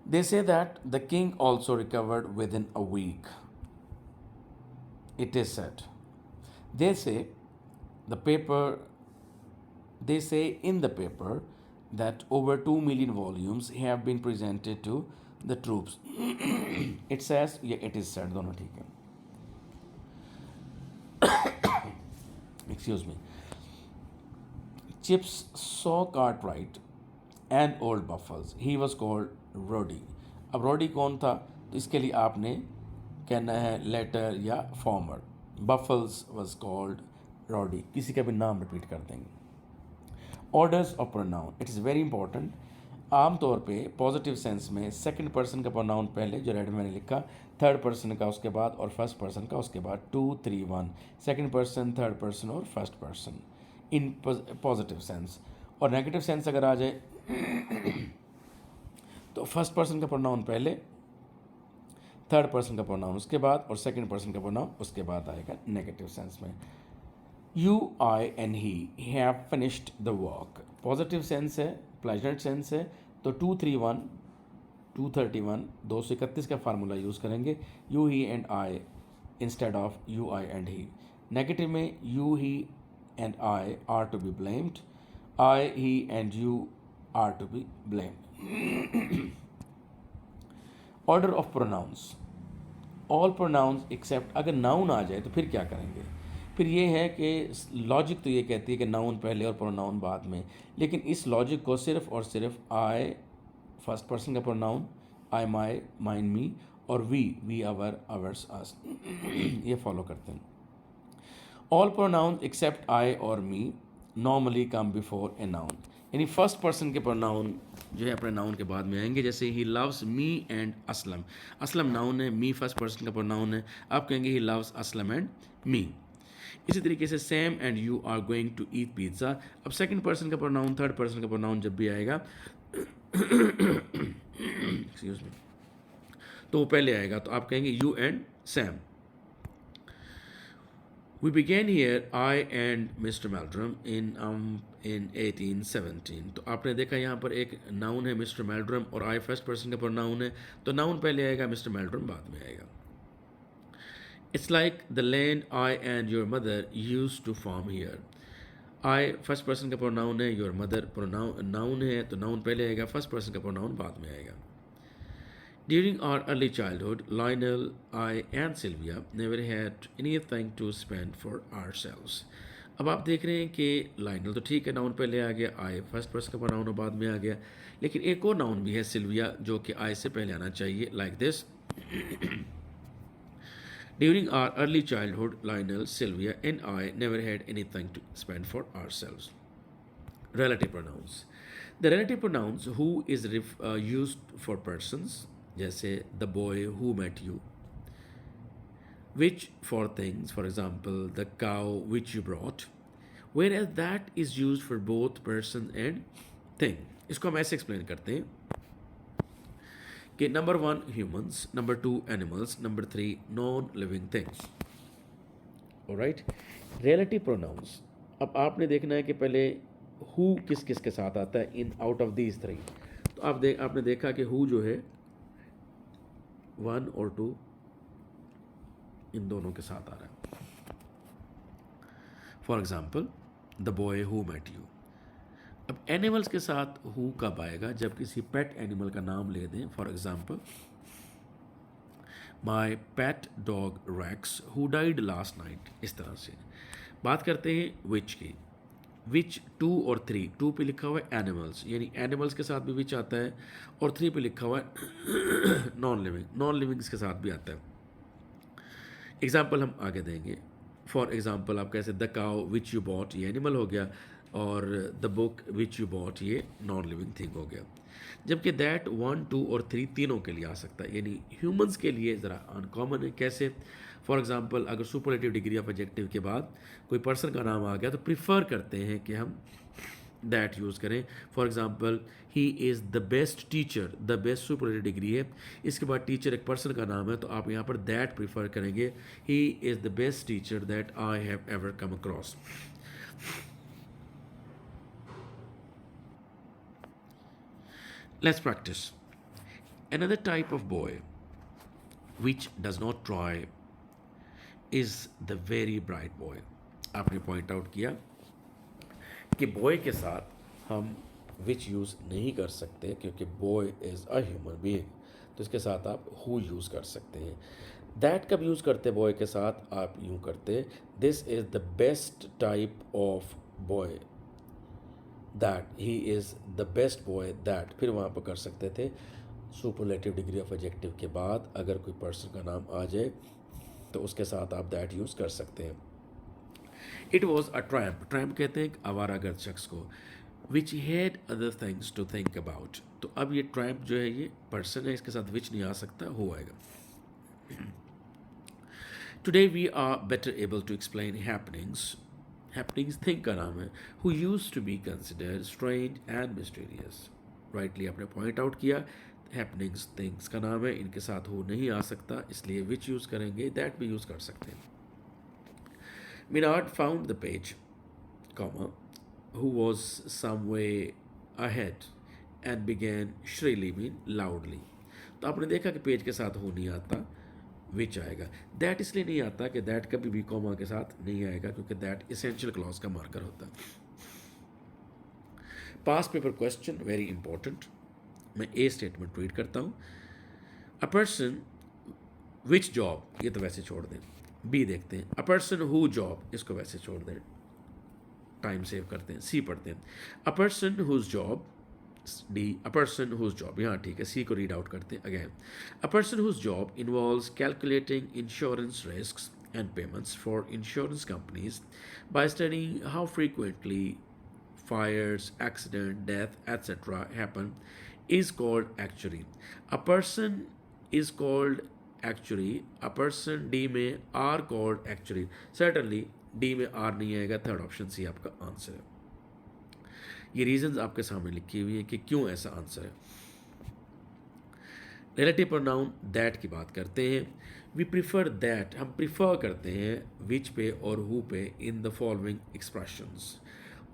They say that the king also recovered within a week. It is said. They say the paper they say in the paper that over 2 million volumes have been presented to the troops. It says, yeah, it is said, दोनों ठीक है. Excuse me. Chips saw Cartwright and old Buffles. He was called Roddy. अब Roddy कौन था? तो इसके लिए आपने कहना है लेटर या farmer. Buffles was called Roddy. किसी का भी नाम रिपीट कर देंगे. Orders of pronoun, it is very important. आमतौर पे पॉजिटिव सेंस में सेकंड पर्सन का प्रोनाउन पहले, जो रेड में मैंने लिखा, थर्ड पर्सन का उसके बाद और फर्स्ट पर्सन का उसके बाद, 2 3 1, सेकंड पर्सन, थर्ड पर्सन और first person in positive sense. और नेगेटिव सेंस अगर आ जाए तो फर्स्ट पर्सन का प्रोनाउन पहले, थर्ड पर्सन का प्रोनाउन उसके बाद और सेकंड पर्सन का प्रोनाउन उसके बाद आएगा नेगेटिव सेंस में. You, I and he have finished the work. Positive sense है, प्लेजेंट सेंस है, तो 231 231 231 का फार्मूला यूज़ करेंगे, you, he and I instead of you, I and he. Negative में you, he and I are to be blamed, I, he and you are to be blamed. Order of pronouns. All pronouns except, अगर noun आ जाए तो फिर क्या करेंगे? फिर ये है कि लॉजिक तो ये कहती है कि नाउन पहले और प्रोनाउन बाद में, लेकिन इस लॉजिक को सिर्फ और सिर्फ आई फर्स्ट पर्सन का प्रोनाउन, आई, माई, माइन, मी, और वी, आवर, आवर्स, अस, ये फॉलो करते हैं. ऑल प्रोनाउन एक्सेप्ट आई और me normally come before a noun. यानी फर्स्ट पर्सन के प्रोनाउन जो है अपने नाउन के बाद में आएंगे. जैसे he loves me and Aslam, Aslam noun है, मी फर्स्ट पर्सन का प्रोनाउन है, आप कहेंगे he loves Aslam and me. इसी तरीके से Sam and you are going to eat pizza. अब सेकंड पर्सन का प्रोनाउन, थर्ड पर्सन का प्रोनाउन जब भी आएगा एक्सक्यूज मी, तो वो पहले आएगा, तो आप कहेंगे you and Sam. We began here, I and Mr. Meldrum in 1817. तो आपने देखा यहाँ पर एक नाउन है मिस्टर मेल्ड्रम और आई फर्स्ट पर्सन का प्रोनाउन है, तो नाउन पहले आएगा, मिस्टर मेल्ड्रम बाद में आएगा. It's like the land I and your mother used to farm here. I first person का प्रोनाउन है, your mother प्रोनाउन नाउन है, तो नाउन पहले आएगा, फर्स्ट पर्सन का प्रोनाउन बाद में आएगा. During our early childhood, Lionel, I and Sylvia never had anything to spend for ourselves. अब आप देख रहे हैं कि लाइनल तो ठीक है, नाउन पहले आ गया, आई फर्स्ट पर्सन का प्रोनाउन बाद में आ गया, लेकिन एक और नाउन भी है सिल्विया जो कि आई से पहले आना चाहिए, like this. During our early childhood, Lionel, Sylvia and I never had anything to spend for ourselves. Relative pronouns. The relative pronouns who is used for persons, जैसे the boy who met you, which for things, for example the cow which you brought, whereas that is used for both person and thing. इसको हम ऐसे explain करते हैं कि number 1 humans, number 2 animals, number 3 non living things. Alright, relative pronouns. अब आपने देखना है कि पहले हु किस किस के साथ आता है इन आउट ऑफ दीज 3. तो आपने देखा कि हु जो है वन और टू इन दोनों के साथ आ रहा है। For example the boy who met you. अब एनिमल्स के साथ हु कब आएगा? जब किसी पेट एनिमल का नाम ले दें। For example my pet dog Rex who died last night. इस तरह से बात करते हैं विच की। विच टू और थ्री, टू पे लिखा हुआ है एनिमल्स, यानी एनिमल्स के साथ भी विच आता है, और थ्री पे लिखा हुआ है नॉन लिविंग, नॉन लिविंग्स के साथ भी आता है। एग्जाम्पल हम आगे देंगे। फॉर एग्जाम्पल आप कैसे the cow which you bought, ये एनिमल हो गया, और the book which you bought ये नॉन लिविंग थिंग हो गया। जबकि दैट वन टू और थ्री तीनों के लिए आ सकता है, यानी ह्यूमंस के लिए ज़रा अनकॉमन है। कैसे? फॉर एग्जाम्पल अगर सुपरलेटिव डिग्री ऑफ एडजेक्टिव के बाद कोई पर्सन का नाम आ गया तो प्रिफर करते हैं कि हम दैट यूज़ करें। For example he is the best teacher, the best superlative degree है, इसके बाद टीचर एक पर्सन का नाम है तो आप यहाँ पर दैट प्रिफर करेंगे। He is the best teacher that I have ever come across. Let's practice. Another type of boy which does not try is the very bright boy. आपने पॉइंट आउट किया कि बॉय के साथ हम विच use नहीं कर सकते क्योंकि boy is a human being, तो इसके साथ आप हु यूज़ कर सकते हैं। दैट कब यूज़ करते बॉय के साथ? आप यूँ करते this is the best type of boy that, he is the best boy that, फिर वहाँ पर कर सकते थे सुपरलेटिव डिग्री ऑफ एडजेक्टिव के बाद अगर कोई पर्सन का नाम आ जाए तो उसके साथ आप दैट यूज़ कर सकते हैं। It was a tramp, tramp कहते हैं एक आवारागर्द शख्स को, which had other things to think about. तो अब ये ट्रैम्प जो है ये पर्सन है, इसके साथ विच नहीं आ सकता, हो आएगा। Today we are better able to explain happenings, happenings thing का नाम है, who use to be considered strange and mysterious. Rightly आपने पॉइंट आउट किया, हैपनिंग्स थिंग्स का नाम है, इनके साथ हो नहीं आ सकता, इसलिए विच यूज़ करेंगे, दैट भी यूज़ कर सकते हैं। Minard found the page, comma, who was some way ahead and began shrilly mean loudly। तो आपने देखा कि पेज के साथ हो नहीं आता, विच आएगा। दैट इसलिए नहीं आता कि दैट कभी भी कॉमा के साथ नहीं आएगा क्योंकि दैट इसेंशियल क्लॉज का मार्कर होता है। Past paper question very important. मैं ए स्टेटमेंट रीड करता हूँ। अ पर्सन विच जॉब, ये तो वैसे छोड़ दें। बी देखते हैं, अ पर्सन हु जॉब, इसको वैसे छोड़ दें, टाइम सेव करते हैं। सी पढ़ते हैं, a person whose job, D a person whose job, यहाँ ठीक है। सी को रीड आउट करते हैं again, a person whose job involves calculating insurance risks and payments for insurance companies by studying how frequently fires, accident, death, etc. happen is called actuary. A person is called actuary. A person D में are called actuary. Certainly D में R नहीं आएगा, third option C आपका answer है। ये reasons आपके सामने लिखी हुई है कि क्यों ऐसा आंसर है। रिलेटिव प्रोनाउन दैट की बात करते हैं। वी प्रिफर दैट, हम प्रिफर करते हैं विच पे और हु पे in the following expressions,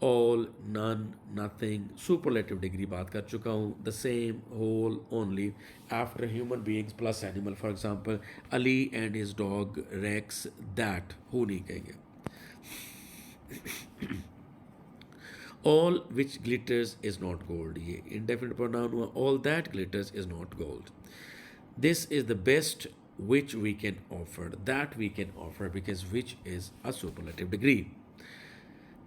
all, none, nothing, superlative degree बात कर चुका हूँ, the same, whole, only, after human beings plus animal. For example Ali and his dog Rex that, who नहीं कहेंगे। All which glitters is not gold, ये indefinite pronoun हुआ। All that glitters is not gold. This is the best which we can offer, that we can offer, because which is a superlative degree.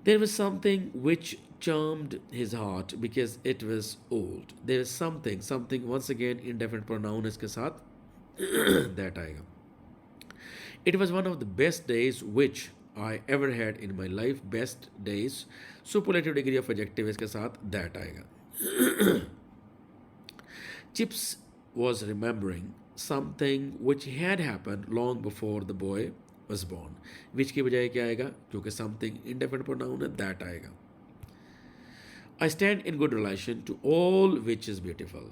There was something which charmed his heart because it was old. There is something, something once again indefinite pronoun इसके साथ that आएगा। It was one of the best days which I ever had in my life. Best days, superlative degree of adjective इसके साथ that आएगा। Chips was remembering something which had happened long before the boy was born. Which की बजाय क्या आएगा? क्योंकि something indefinite pronoun है, that आएगा। I stand in good relation to all which is beautiful.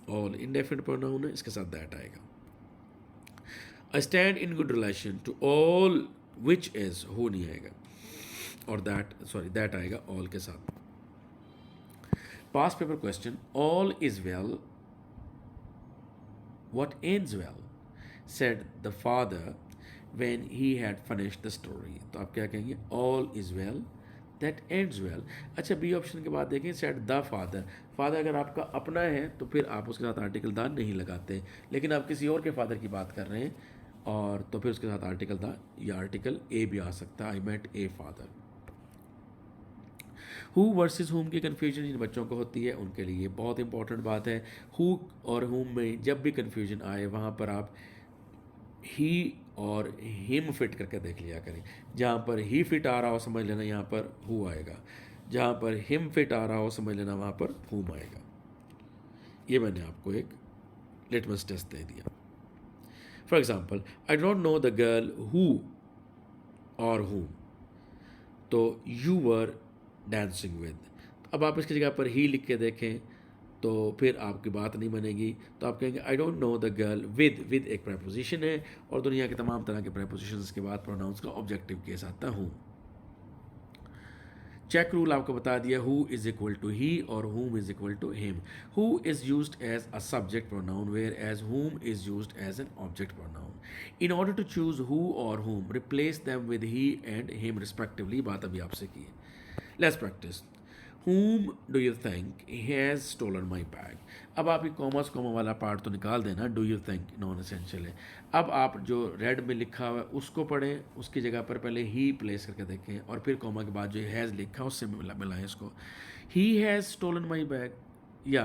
All indefinite pronoun है, इसके साथ that आएगा। I stand in good relation to all which is, who नहीं आएगा, और that आएगा all के साथ। Past paper question, all is well what ends well, said the father when he had finished the story. तो आप क्या कहेंगे? All is well that ends well. अच्छा, बी ऑप्शन के बाद देखें, said the father. फादर अगर आपका अपना है तो फिर आप उसके साथ आर्टिकल दा नहीं लगाते, लेकिन आप किसी और के फादर की बात कर रहे हैं और तो फिर उसके साथ आर्टिकल दा या आर्टिकल ए भी आ सकता है. I met a father. Who versus whom की कन्फ्यूजन जिन बच्चों को होती है उनके लिए बहुत इंपॉर्टेंट बात है. हु और हुम में जब भी कन्फ्यूजन आए वहाँ पर आप ही और हिम फिट करके देख लिया करें. जहाँ पर ही फिट आ रहा हो समझ लेना यहाँ पर हु आएगा, जहाँ पर हिम फिट आ रहा हो समझ लेना वहाँ पर हुम आएगा. ये मैंने आपको एक लिटमस टेस्ट दे दिया. For example, I don't know the girl who और हुम, तो यू वर डांसिंग विद. अब आप इसकी जगह पर ही लिख के देखें तो फिर आपकी बात नहीं बनेगी. तो आप कहेंगे I don't know the girl with. With एक प्रेपोजिशन है और दुनिया के तमाम तरह के प्रेपोजिशंस के बाद प्रोनाउंस का ऑब्जेक्टिव केस आता हूँ. चेक रूल आपको बता दिया. Who is equal to he और whom is equal to him. Who is used as a subject pronoun whereas whom is used as an object pronoun. In order to choose who और whom replace them with he and him respectively. बात अभी आपसे की है. Let's practice. Whom do you think has stolen my bag? अब आप ये commerce comma वाला पार्ट तो निकाल देना. Do you think non essential है. अब आप जो रेड में लिखा हुआ है उसको पढ़ें, उसकी जगह पर पहले ही प्लेस करके देखें और फिर कॉमा के बाद जो हैज़ लिखा उससे मिलाएं इसको. He has stolen my bag, या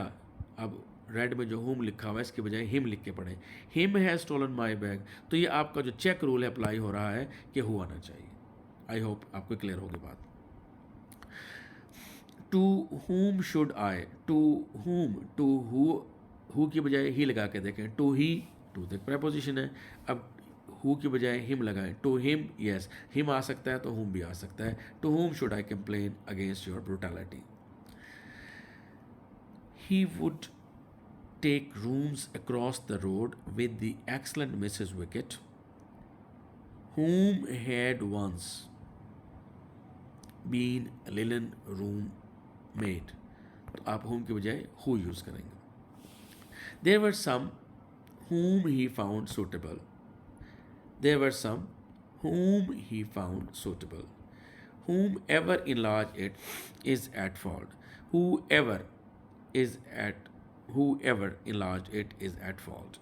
अब रेड में जो होम लिखा हुआ है इसके बजाय हिम लिख के पढ़ें. Him has stolen my bag. तो ये आपका जो चेक रूल है अप्लाई हो रहा है कि हु आना चाहिए. आई होप आपको क्लियर होगी बात. To whom should I. To whom, to who की बजाय ही लगा के देखें. टू ही, टू तो प्रेपोजिशन है. अब हु की बजाय हिम लगाएं. टू हिम, यस हिम आ सकता है तो हुम भी आ सकता है. To whom should I complain against your brutality. He would take rooms across the road with the excellent Mrs Wickett whom had once been a linen room made. तो आप whom के बजाय who यूज़ करेंगे. There were some whom he found suitable. There were some whom he found suitable. Whomever enlarged it is at fault. Whoever is at whoever enlarged it is at fault.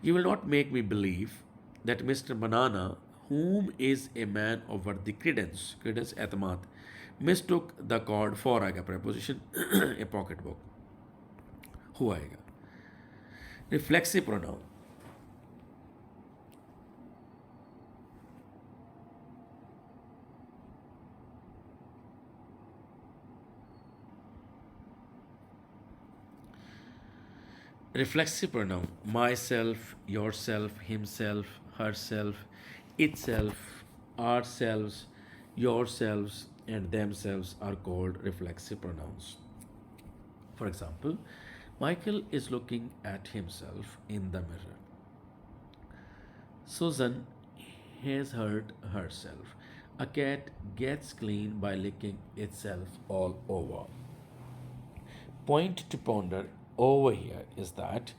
You will not make me believe that Mr. Banana, whom is a man of worthy credence एतमाद, mistook the cord for आएगा preposition a pocket book. Who आएगा. Reflexive pronoun. Reflexive pronoun. Myself, yourself, himself, herself, itself, ourselves, yourselves, and themselves are called reflexive pronouns. For example, Michael is looking at himself in the mirror. Susan has hurt herself. A cat gets clean by licking itself all over. Point to ponder over here is that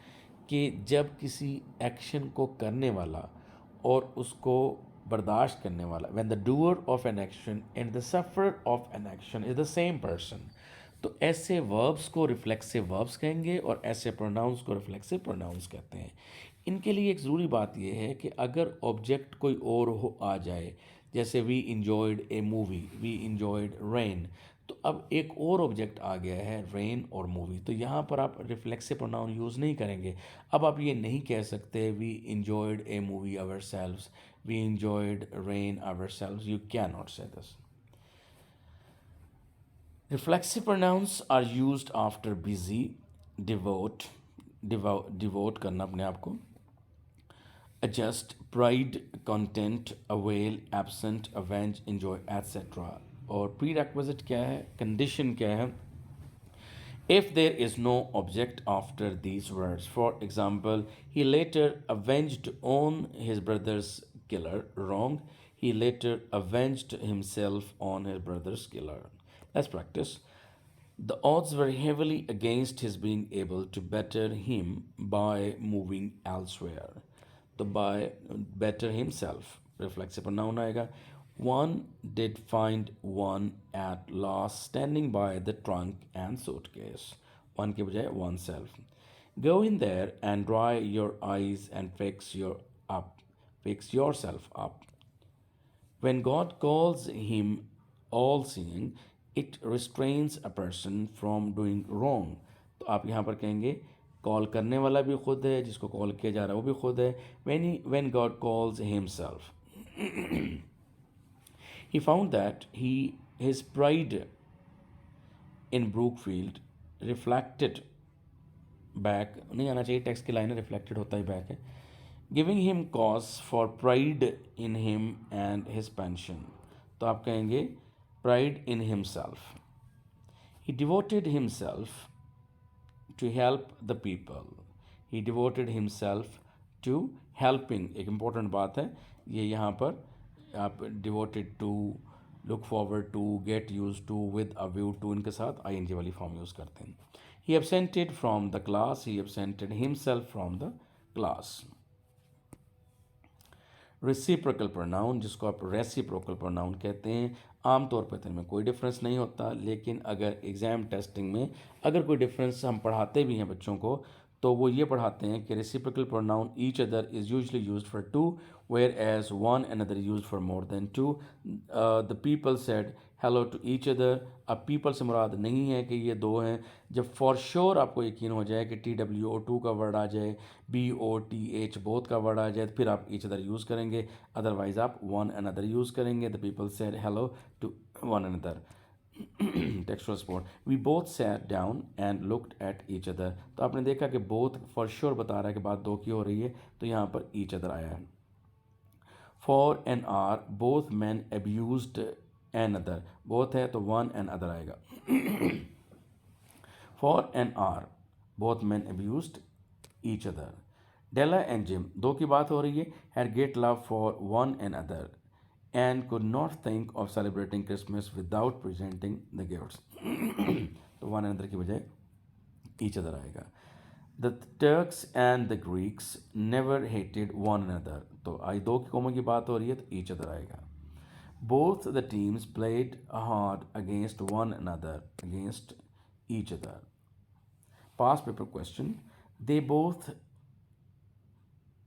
कि जब किसी action को करने वाला और उसको बर्दाश्त करने वाला, when the doer of an action and the sufferer of an action is the same person, तो ऐसे verbs को reflexive verbs कहेंगे और ऐसे pronouns को reflexive pronouns कहते हैं. इनके लिए एक ज़रूरी बात यह है कि अगर ऑब्जेक्ट कोई और हो आ जाए, जैसे we enjoyed a movie, we enjoyed rain, तो अब एक और ऑब्जेक्ट आ गया है रेन और मूवी, तो यहाँ पर आप रिफ्लेक्सिव प्रोनाउन यूज़ नहीं करेंगे. अब आप ये नहीं कह सकते we enjoyed a movie ourselves, we enjoyed rain ourselves. You can not say this. Reflexive pronouns are used after busy, devote करना अपने आप को, adjust, pride, content, avail, absent, avenge, enjoy, etc. और prerequisite क्या है, condition क्या है, if there is no object after these words. For example, he later avenged on his brother's killer. Wrong. He later avenged himself on his brother's killer. Let's practice. The odds were heavily against his being able to better him by moving elsewhere. तो by better himself reflexive pronoun आएगा. One did find one at last standing by the trunk and suitcase. One के बजाय oneself. Go in there and dry your eyes and fix yourself up. When God calls him all seeing, it restrains a person from doing wrong. तो आप यहाँ पर कहेंगे call करने वाला भी खुद है, जिसको कॉल किया जा रहा है वो भी खुद है. When God calls himself, he found that his pride in Brookfield reflected back, नहीं आना चाहिए टेक्स्ट की लाइन है, रिफ्लेक्टेड होता ही बैक है. Giving him cause for pride in him and his pension. तो आप कहेंगे pride in himself. He devoted himself to help the people. He devoted himself to helping. एक इम्पॉर्टेंट बात है ये यहाँ पर, आप devoted to, look forward to, get use to, with a view to, इनके साथ आईएनजी वाली फॉर्म यूज़ करते हैं. He absented from the class. He absented himself from the class. Reciprocal pronoun, जिसको आप reciprocal pronoun कहते हैं, आमतौर पर तो इनमें कोई डिफरेंस नहीं होता, लेकिन अगर एग्ज़ाम टेस्टिंग में अगर कोई डिफरेंस हम पढ़ाते भी हैं बच्चों को, तो वो ये पढ़ाते हैं कि reciprocal pronoun each other is usually used for two, whereas one another used for more than two. The people said hello to each other. अब people से मुराद नहीं है कि ये दो हैं. जब for sure आपको यकीन हो जाए कि TWO2 का वर्ड आ जाए, BOTH बोथ का वर्ड आ जाए, तो फिर आप each other यूज़ करेंगे. अदरवाइज आप one another यूज़ करेंगे. The people said hello to one another. Textual support. We both sat down and looked at each other. तो आपने देखा कि बोथ फॉर श्योर बता रहा है कि बात दो की हो रही है, तो यहाँ पर ईच अदर आया है. For an are both man abused an other. Both है तो वन एन अदर आएगा. For an are both man abused each other. Della and Jim, दो की बात हो रही है, had great love for one an other and could not think of celebrating Christmas without presenting the gifts. तो one another की बजाय each other आएगा. The Turks and the Greeks never hated one another. तो आई दो की common की बात हो रही है तो each other आएगा. Both the teams played hard against one another, against each other. Past paper question. They both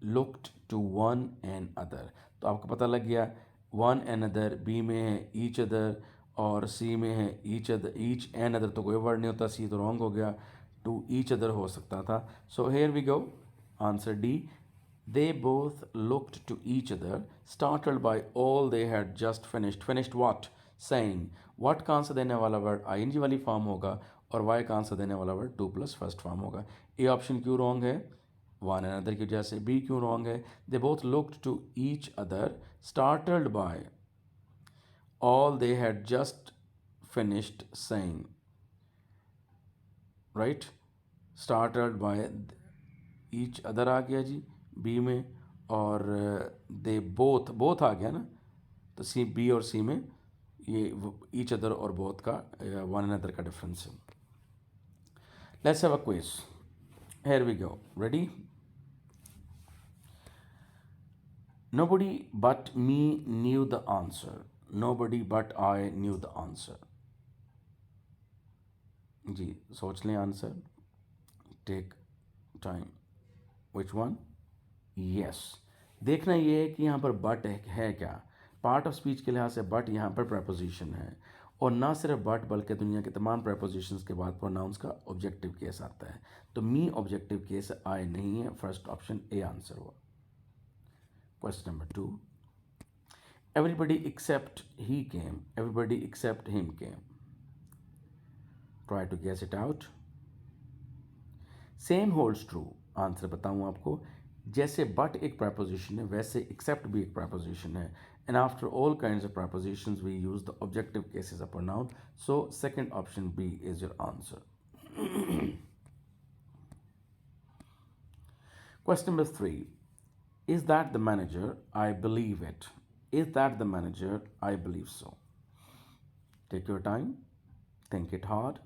looked to one and other. तो आपको पता लग गया वन एन अदर, बी में है ईच अदर और सी में है each other, each an other तो कोई वर्ड नहीं होता, सी तो रॉन्ग हो गया, टू ईच अदर हो सकता था. So here we go, answer D. They both looked to each other startled by all they had just finished. Finished what? Saying. What का आंसर देने वाला वर्ड आईएनजी वाली फॉर्म होगा और वाई का आंसर देने वाला word to plus first form होगा. ए ऑप्शन क्यों रॉन्ग है? वन एंड अदर की वजह से. बी क्यों रॉन्ग है? They both looked to each other startled by all they had just finished saying. Right? Startled by each other आ गया G B में, और दे बोथ आ गया ना, तो सी, बी और सी में ये ईच अदर और बोथ का वन एंड अदर का डिफरेंस है. Let's have a quiz. Here we go. Ready? Nobody but me knew the answer. Nobody but I knew the answer. जी सोच लें answer. Take time. Which one? Yes. देखना ये है कि यहाँ पर बट है क्या. पार्ट ऑफ स्पीच के लिहाज से बट यहाँ पर प्रपोजिशन है, और ना सिर्फ बट बल्कि दुनिया के तमाम प्रपोजिशंस के बाद प्रोनाउंस का ऑब्जेक्टिव केस आता है. तो मी ऑब्जेक्टिव केस आई नहीं है. फर्स्ट ऑप्शन ए आंसर हुआ. Question number 2. Everybody except he came. Everybody except him came. Try to guess it out. Same holds true. Answer बताऊं आपको. जैसे but एक preposition है, वैसे except भी एक preposition है. And after all kinds of prepositions, we use the objective cases of pronoun. So second option B is your answer. Question number 3. Is that the manager? I believe it. Is that the manager? I believe so. Take your time. Think it hard.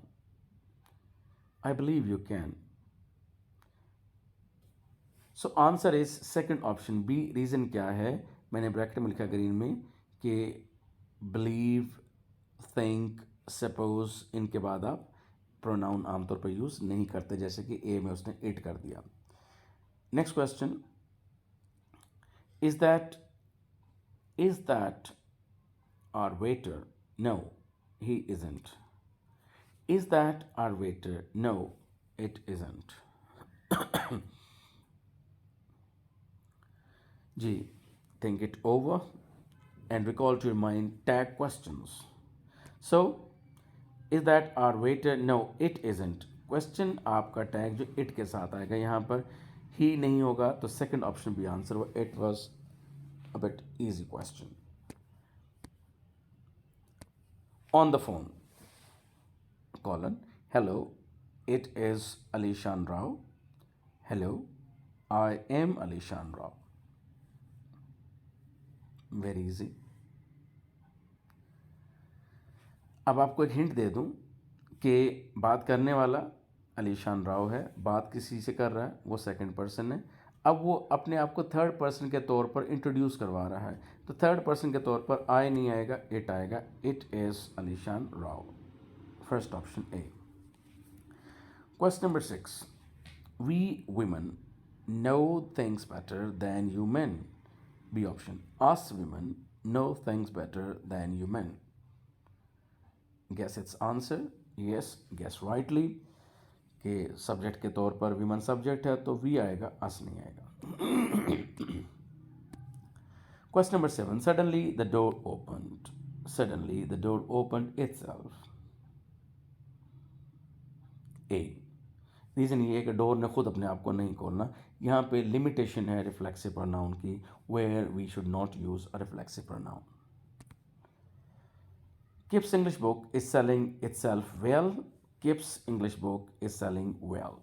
I believe you can. So answer is second option B. Reason क्या है? मैंने bracket में लिखा green में कि believe, think, suppose, इनके बाद आप प्रोनाउन आमतौर पर यूज़ नहीं करते, जैसे कि ए में उसने इट कर दिया. Next question, is that our waiter? No, he isn't. Is that our waiter? No, it isn't. G. Think it over and recall to your mind tag questions. So, is that our waiter? No, it isn't. Question आपका tag जो it के साथ आएगा यहाँ पर ही नहीं होगा, तो second option भी आंसर हो. It was a bit easy question. On the phone. Colon. Hello, it is Alishan Rao. Hello, I am Alishan Rao. Very easy. अब आपको एक हिंट दे दूं कि बात करने वाला अलीशान राव है, बात किसी से कर रहा है, वो सेकंड पर्सन है. अब वो अपने आप को थर्ड पर्सन के तौर पर इंट्रोड्यूस करवा रहा है, तो थर्ड पर्सन के तौर पर आई नहीं आएगा, इट आएगा. It is Alishan Rao. First option A. Question number 6. We women know things better than you men. B option. Us women know things better than you men. Guess its answer. Yes, guess rightly. कि subject के तौर पर women subject है तो we आएगा, अस नहीं आएगा. Question number 7. Suddenly the door opened. Suddenly the door opened itself. A. Reason ये है कि डोर ने खुद अपने आप को नहीं खोलना. यहाँ पे लिमिटेशन है रिफ्लेक्सिव प्रोनाउन की, where we should not use a reflexive pronoun. Kip's English book is selling itself well. Kip's English book is selling well.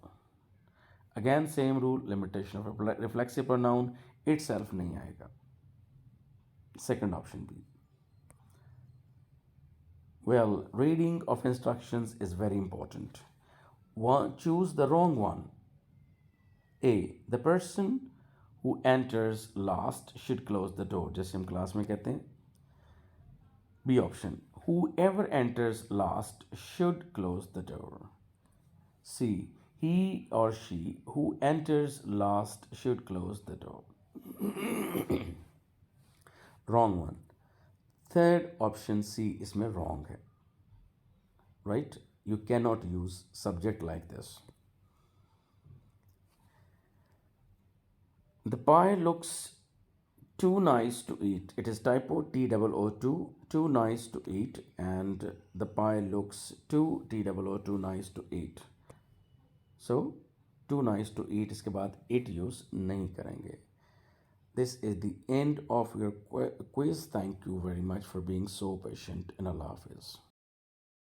Again same rule, limitation of reflexive pronoun, itself नहीं आएगा. Second option B. Well, reading of instructions is very important. Choose the wrong one. A. The person who enters last should close the door, जैसे हम class में कहते हैं. B option. Whoever enters last should close the door. C. He or she who enters last should close the door. Wrong one. Third option C इसमें wrong है. Right? You cannot use subject like this. The pie looks too nice to eat. It is typo TOO2. Too nice to eat, and the pie looks too TOO2 nice to eat. So too nice to eat इसके बाद it use नहीं करेंगे. This is the end of your quiz. Thank you very much for being so patient, and Allah Hafiz.